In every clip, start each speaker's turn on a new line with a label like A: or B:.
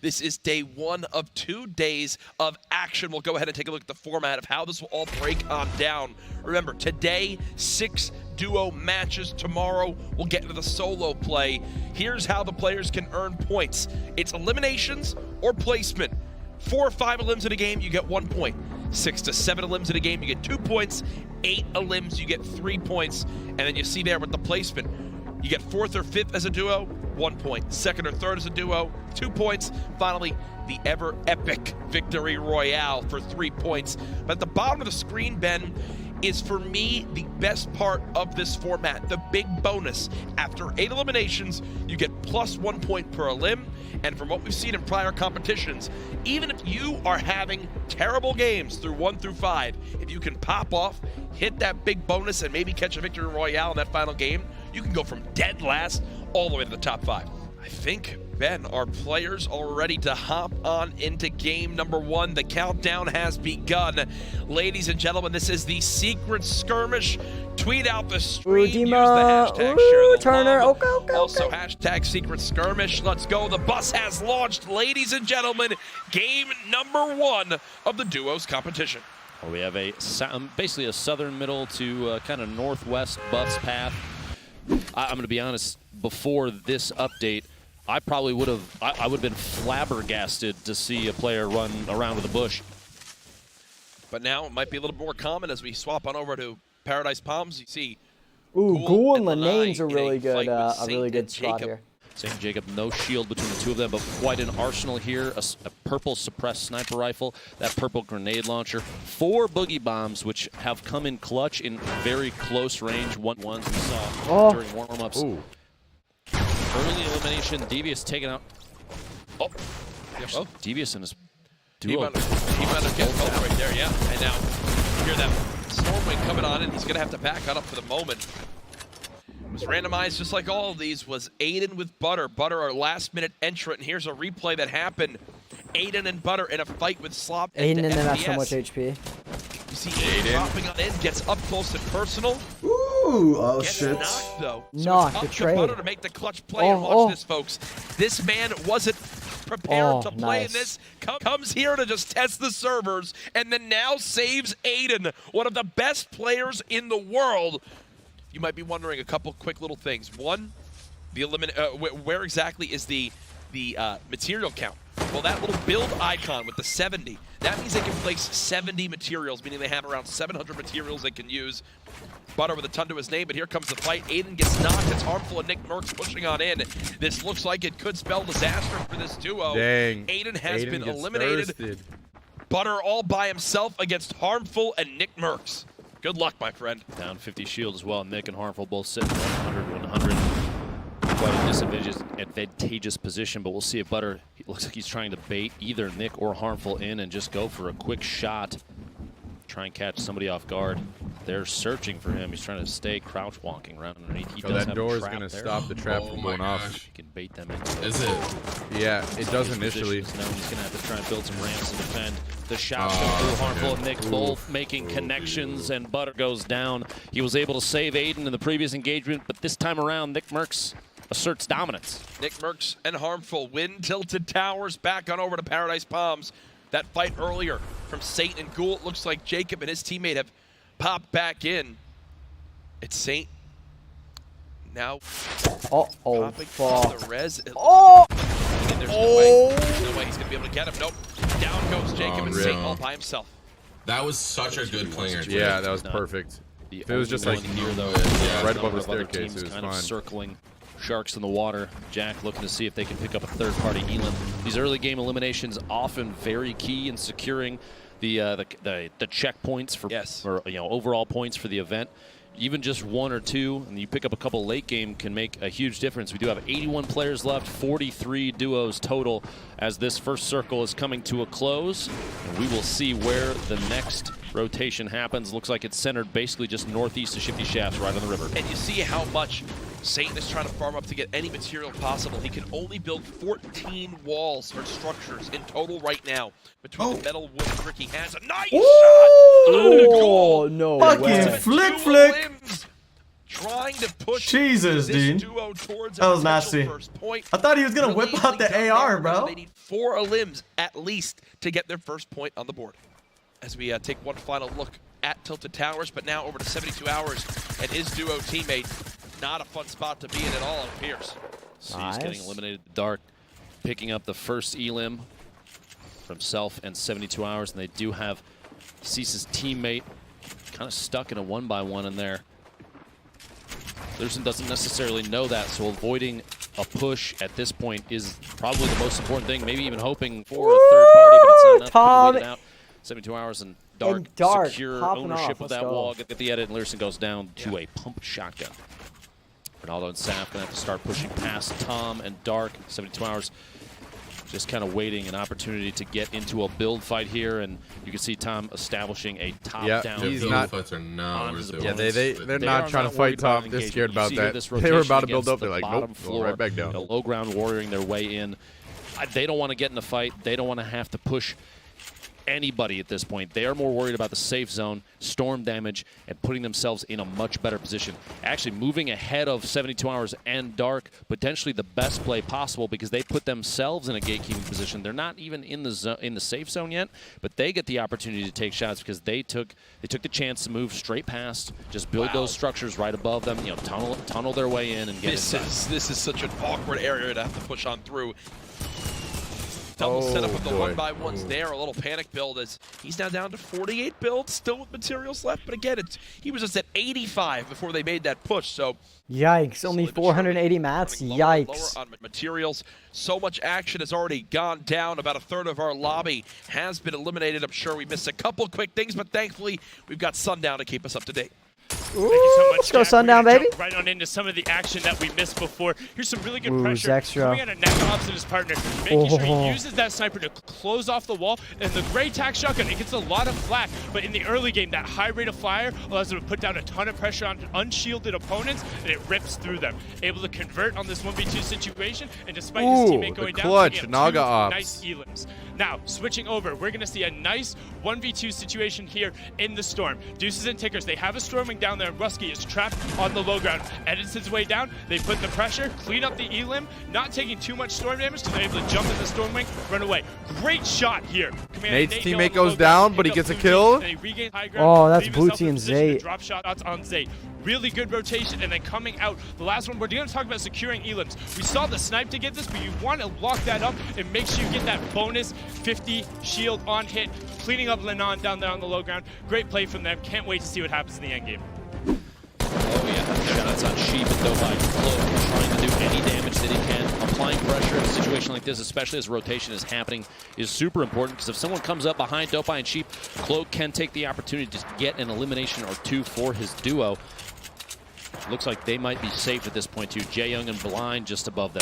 A: This is day 1 of 2 days of action. We'll go ahead and take a look at the format of how this will all break on down. Remember, today, 6 duo matches. Tomorrow, we'll get into the solo play. Here's how the players can earn points. It's eliminations or placement. 4 or 5 elims in a game, you get 1 point. 6 to 7 elims in a game, you get 2 points. 8 elims, you get 3 points. And then you see there with the placement, you get 4th or 5th as a duo, 1 point. 2nd or 3rd as a duo, 2 points. Finally, the ever epic victory royale for 3 points. But at the bottom of the screen, Ben, is for me the best part of this format. The big bonus. After 8 eliminations, you get plus 1 point per elim. And from what we've seen in prior competitions, even if you are having terrible games through 1 through 5, if you can pop off, hit that big bonus, and maybe catch a victory royale in that final game, you can go from dead last all the way to the top 5. I think, Ben, our players are ready to hop on into game number 1. The countdown has begun. Ladies and gentlemen, this is the secret skirmish. Tweet out the stream, use the hashtag share the
B: Turner.
A: love.
B: Okay.
A: Also, hashtag secret skirmish. Let's go. The bus has launched. Ladies and gentlemen, game number 1 of the duos competition.
C: Well, we have basically a southern middle to kind of northwest bus path. I'm going to be honest, before this update, I probably would have been flabbergasted to see a player run around with a bush.
A: But now it might be a little more common as we swap on over to Paradise Palms. You see,
B: Ghoul and Lenane's a
A: in
B: really good,
A: fight with
B: a really good
A: Saint
B: spot
A: and
B: here.
C: St. Jacob, no shield between the two of them, but quite an arsenal here. A purple suppressed sniper rifle, that purple grenade launcher, 4 boogie bombs, which have come in clutch in very close range. Ones we saw during warm-ups. Early elimination, Devious taken out. Devious in his duo.
A: He might have get both right there, yeah. And now, you hear that Stormwind coming on, and he's going to have to back on up for the moment. Was randomized just like all of these was Aiden with Butter. Butter, our last-minute entrant, and here's a replay that happened. Aiden and Butter in a fight with Slop.
B: Aiden and them have so much HP.
A: You see Aiden dropping on in, gets up close and personal.
D: Ooh, oh
A: gets
D: shit.
A: Knocked, though. So
B: Knocked,
A: it's up
B: betrayed.
A: to Butter to make the clutch play, and watch this, folks. This man wasn't prepared to play in this. Comes here to just test the servers, and then now saves Aiden, one of the best players in the world. You might be wondering a couple quick little things. One, the where exactly is the material count? Well, that little build icon with the 70, that means they can place 70 materials, meaning they have around 700 materials they can use. Butter with a ton to his name, but here comes the fight. Aiden gets knocked. It's Harmful and Nick Merckx pushing on in. This looks like it could spell disaster for this duo.
E: Dang.
A: Aiden has been eliminated. Butter all by himself against Harmful and Nick Merckx. Good luck, my friend.
C: Down 50 shield as well. Nick and Harmful both sitting 100. Quite a advantageous position, but we'll see if Butter, it looks like he's trying to bait either Nick or Harmful in and just go for a quick shot. Try and catch somebody off guard. They're searching for him. He's trying to stay crouch walking around underneath. He does
E: that door is going to stop the trap from going off.
C: He can bait them in.
D: Is it?
E: Yeah, it does initially.
C: Now he's going to have to try and build some ramps to defend. The shots come through. Harmful and Nick both making connections, and Butter goes down. He was able to save Aiden in the previous engagement, but this time around, Nick Merckx asserts dominance.
A: Nick Merckx and Harmful win Tilted Towers back on over to Paradise Palms. That fight earlier from Saint and Ghoul, it looks like Jacob and his teammate have popped back in. It's Saint now popping on the res. And there's no way he's going to be able to get him. Nope. Down goes Jacob and Saint all by himself.
D: That was such a good player.
E: Yeah, that was perfect. If it was just like
C: here, though,
E: right above the staircase, it was
C: kind
E: fine.
C: of circling sharks in the water. Jack looking to see if they can pick up a third-party elim. These early game eliminations often very key in securing the checkpoints for overall points for the event. Even just 1 or 2, and you pick up a couple late game can make a huge difference. We do have 81 players left, 43 duos total as this first circle is coming to a close. And we will see where the next rotation happens. Looks like it's centered basically just northeast of Shifty Shafts, right on the river.
A: And you see how much Saint is trying to farm up to get any material possible. He can only build 14 walls or structures in total right now. Between the metal wood brick, he has a nice shot.
B: Oh, no way.
D: Fucking flick.
A: Trying to push
F: Jesus,
A: this
F: dude.
A: duo towards
F: That was
A: a
F: nasty.
A: potential first point.
F: I thought he was gonna whip out the AR, bro.
A: They need 4 elims at least to get their first point on the board. As we take one final look at Tilted Towers, but now over to 72 Hours and his duo teammate. Not a fun spot to be in at all, it appears.
C: So he's getting eliminated in the dark, picking up the first elim from Self and 72 Hours, and they do have Cease's teammate kind of stuck in a 1-by-1 in there. Lucian doesn't necessarily know that, so avoiding a push at this point is probably the most important thing. Maybe even hoping for a third party, but it's not enough.
B: Tom.
C: Wait it out. 72 Hours and dark secure ownership of that wall. Get the edit, and Lucian goes down to a pump shotgun. Ronaldo and Saf gonna have to start pushing past Tom and Dark. 72 Hours just kind of waiting an opportunity to get into a build fight here, and you can see Tom establishing a top-down.
E: He's not.
D: Fights are not worth it.
E: Yeah, they're not trying to fight Tom. They're scared about that. They were about to build up. They're like, nope, go right back down.
C: Low ground warrioring their way in. They don't want to get in a fight. They don't want to have to push anybody at this point. They are more worried about the safe zone, storm damage, and putting themselves in a much better position. Actually moving ahead of 72 Hours and Dark, potentially the best play possible because they put themselves in a gatekeeping position. They're not even in the safe zone yet, but they get the opportunity to take shots because they took the chance to move straight past, just build those structures right above them, you know, tunnel their way in and get inside.
A: This is such an awkward area to have to push on through. Double setup of the 1-by-1s there, a little panic build as he's now down to 48 builds, still with materials left, but again, he was just at 85 before they made that push, so...
B: Yikes, only 480 mats, yikes.
A: Lower on materials. So much action has already gone down. About a third of our lobby has been eliminated. I'm sure we missed a couple quick things, but thankfully, we've got Sundown to keep us up to date.
B: Ooh, thank you so much, let's go Sundown, baby.
G: Right on into some of the action that we missed before. Here's some really good pressure
B: extra.
G: coming out of Nekops and his partner, making sure he uses that sniper to close off the wall. And the gray tack shotgun, it gets a lot of flak, but in the early game, that high rate of fire allows him to put down a ton of pressure on unshielded opponents, and it rips through them. Able to convert on this 1v2 situation, and despite his teammate going down,
E: clutch, Naga ops.
G: Nice elims. Now, switching over, we're going to see a nice 1v2 situation here in the Storm. Deuces and Tickers, they have a storming down there, and Rusky is trapped on the low ground. Edits his way down, they put the pressure, clean up the elim, not taking too much storm damage, so they're able to jump in the storm wing, run away. Great shot here.
E: Nate's teammate goes down, but he gets a kill.
B: Oh, that's Bootsy and Zay.
G: Drop shots on Zay. Really good rotation, and then coming out, the last one, we're going to talk about securing elims. We saw the snipe to get this, but you want to lock that up and make sure you get that bonus 50 shield on hit, cleaning up Lenon down there on the low ground. Great play from them. Can't wait to see what happens in the end game.
C: Oh yeah, shots on Sheep and though by Cloak trying to do any damage that he can. Applying pressure in a situation like this, especially as rotation is happening, is super important because if someone comes up behind Dopai and Sheep, Cloak can take the opportunity to get an elimination or two for his duo. Looks like they might be safe at this point too. Jaeyoung and Blind just above them.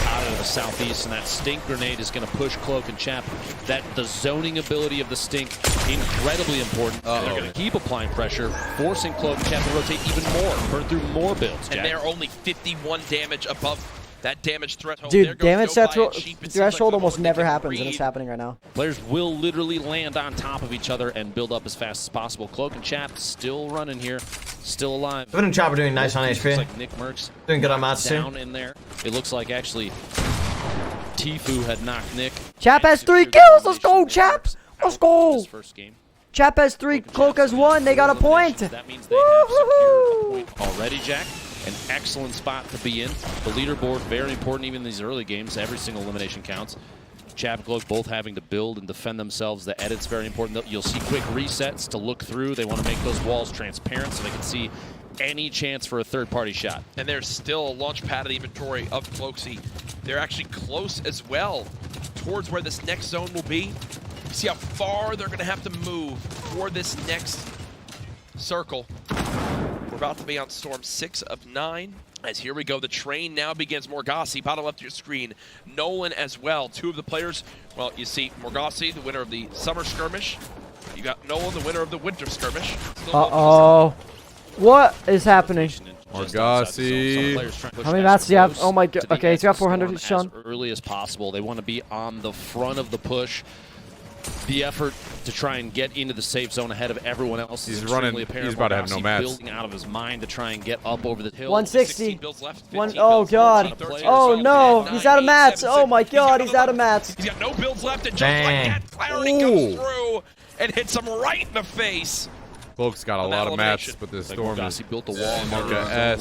C: Out of the southeast, and that stink grenade is going to push Cloak and Chap. The zoning ability of the stink, incredibly important. They're going to keep applying pressure, forcing Cloak and Chap to rotate even more, burn through more builds.
A: And they're only 51 damage above that damage threshold.
B: Dude, damage threshold almost never happens, and it's happening right now.
C: Players will literally land on top of each other and build up as fast as possible. Cloak and Chap still running here, still alive.
F: Good and Chap are doing nice on HP.
C: Like Nick Merckx
F: doing good on mats too.
C: Down in there. It looks like actually Tfue had knocked Nick.
B: Chap has 3 kills. Let's go, Chap. Let's go.
C: First game.
B: Chap has 3, Cloak has 1. They got a point.
C: That means they have secured a point already, Jack. An excellent spot to be in. The leaderboard, very important even in these early games. Every single elimination counts. Chap and Cloak both having to build and defend themselves. The edit's very important. You'll see quick resets to look through. They want to make those walls transparent so they can see any chance for a third-party shot.
A: And there's still a launch pad of the inventory of Cloaksy. They're actually close as well towards where this next zone will be. See how far they're going to have to move for this next circle. We're about to be on Storm 6 of 9. As here we go, the train now begins. Morgassi, bottom left of your screen. Nolan as well. 2 of the players. Well, you see Morgassi, the winner of the Summer Skirmish. You got Nolan, the winner of the Winter Skirmish.
B: Uh-oh. What is happening?
E: Morgassi.
B: How many mats do you have? Oh my god. Okay, he's got 400, Sean.
C: As early as possible. They want to be on the front of the push. the effort to try and get into the safe zone ahead of everyone else.
E: He's running. He's about to have no mats.
C: Building out of his mind to try and get up over the hill.
B: 160. Oh god. Oh no, he's out of mats. Oh my god, he's out of mats.
A: He's got no builds left, and just like that, Clarity comes through and hits him right in the face.
E: Cloak's got a lot of mats, but this storm is
C: built the wall.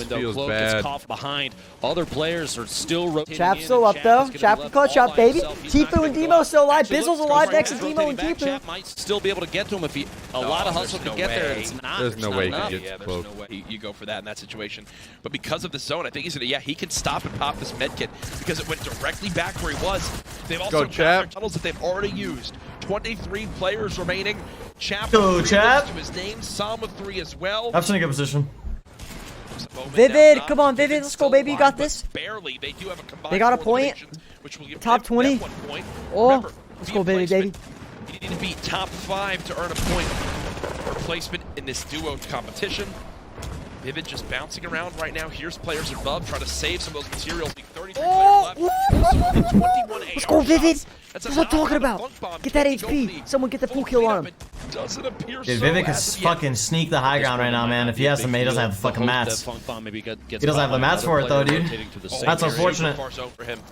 E: feels
C: Cloak
E: bad.
C: is coughed behind. Other players are still rotating.
B: Chap's still up though. Chap can clutch up, baby. Tifu and Demo still alive. Bizzle's alive next to Demo and Tifu.
C: Chap might still be able to get to him if he a lot of hustle to get there. It's not.
E: There's no way he can get
A: There's
E: Cloak.
A: no way you go for that in that situation. But because of the zone, I think he's gonna. Yeah, he can stop and pop this med kit because it went directly back where he was. They've also got their tunnels that they've already used. 23 players remaining. Chap.
F: Go, Chap.
A: To his name. Sam with 3 as well.
F: That's in a good position.
B: Vivid, come on, Vivid, let's go, baby. You got this.
A: Barely. They do have a combined.
B: They got a point.
A: Which will give
B: Top 20.
A: 1 point.
B: Oh,
A: Remember,
B: let's go, baby, baby.
A: You need to be top 5 to earn a point for placement in this duo competition. Vivid just bouncing around right now. Here's players above trying to save some of those materials. 33 players left. 21
B: Let's go, Vivid.
A: That's
B: what I'm talking about. Get that HP. Someone get the full kill on him.
F: Dude, Vivid can fucking sneak the high ground right now, man. If he has them, he doesn't have the fucking mats. He doesn't have the mats for it, though, dude. That's unfortunate.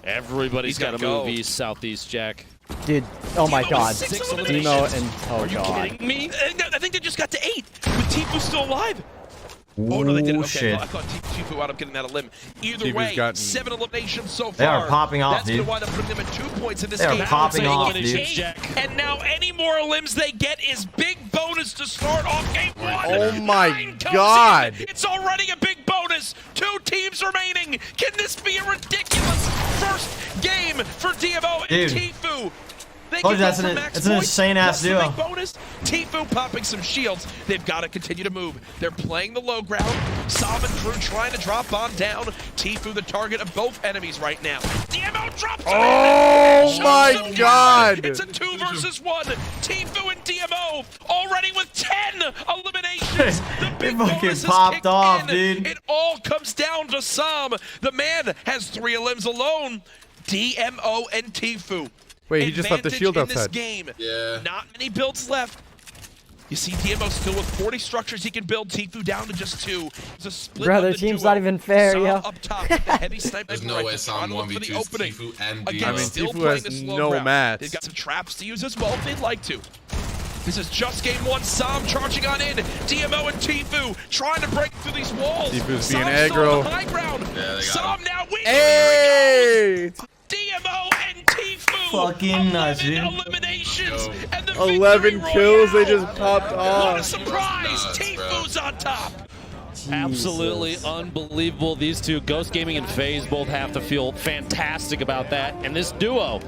C: Everybody's got to move east, southeast, Jack.
B: Dude, oh my god. Demo and, oh god.
A: Are you kidding me? I think they just got to 8 with Tifu still alive. Oh no, they didn't. Okay,
F: shit.
A: I thought Tifu wound up getting that limb. Either
E: Tifu's
A: way,
E: gotten...
A: 7 eliminations so far.
F: They are popping off,
A: That's
F: dude.
A: That's going to wind up putting them at 2 points in this
F: game.
A: game.
F: They are popping off, dude.
A: And now any more limbs they get is big bonus to start off game 1.
E: Oh my god.
A: It's already a big bonus. 2 teams remaining. Can this be a ridiculous first game for DMO and Tifu?
F: Oh, it's an insane-ass duo.
A: Bonus. Tifu popping some shields. They've got to continue to move. They're playing the low ground. Sam and Drew trying to drop on down. Tifu the target of both enemies right now. DMO drops him.
E: Oh my god.
A: It's a 2 versus 1. Tifu and DMO already with 10 eliminations. The big bonus
F: popped off, dude.
A: It all comes down to Sam. The man has 3 limbs alone. DMO and Tifu.
E: Wait, he just left the shield outside.
A: This game. Yeah. Not many builds left. You see DMO still with 40 structures he can build. Tifu down to just 2. It's a split.
B: Bro, their team's not even fair, yo.
A: Up top, the heavy sniper.
D: There's no way Sam 1v2 Tifu and DMO.
A: Again, still playing this low mats. They've got some traps to use as well if they'd like to. This is just game 1. Sam charging on in. DMO and Tifu trying to break through these walls.
E: Tifu's being aggro.
A: On the high ground. Yeah, Sam now wins.
E: Hey!
A: DMO and Tifu.
F: Fucking nuts, dude.
A: Eliminations. And the
E: 11 kills, they just popped off.
A: What a surprise. Tifu's on top.
B: Jesus.
C: Absolutely unbelievable. These two, Ghost Gaming and FaZe, both have to feel fantastic about that. And this duo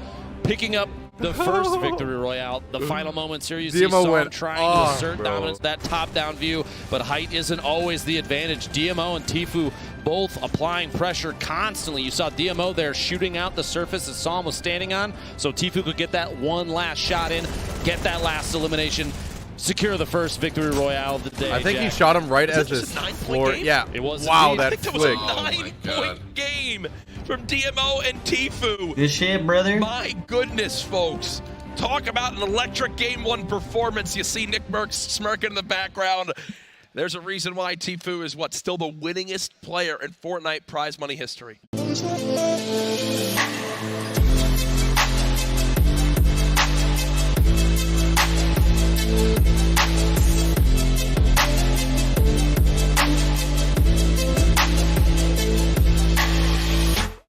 C: picking up the first victory royale. The final moments here, you see Sam trying to assert dominance, that top-down view, but height isn't always the advantage. DMO and Tifu both applying pressure constantly. You saw DMO there shooting out the surface that Sam was standing on, so Tifu could get that one last shot in, get that last elimination, secure the first victory royale of the day.
E: I think he shot him right as his floor. Yeah.
C: It was.
E: Wow,
A: I
E: that
A: think
E: flick.
A: was a 9-point game from DMO and Tifu.
F: Good shit, brother.
A: My goodness, folks. Talk about an electric game 1 performance. You see Nick Merckx smirking in the background. There's a reason why Tifu is still the winningest player in Fortnite prize money history.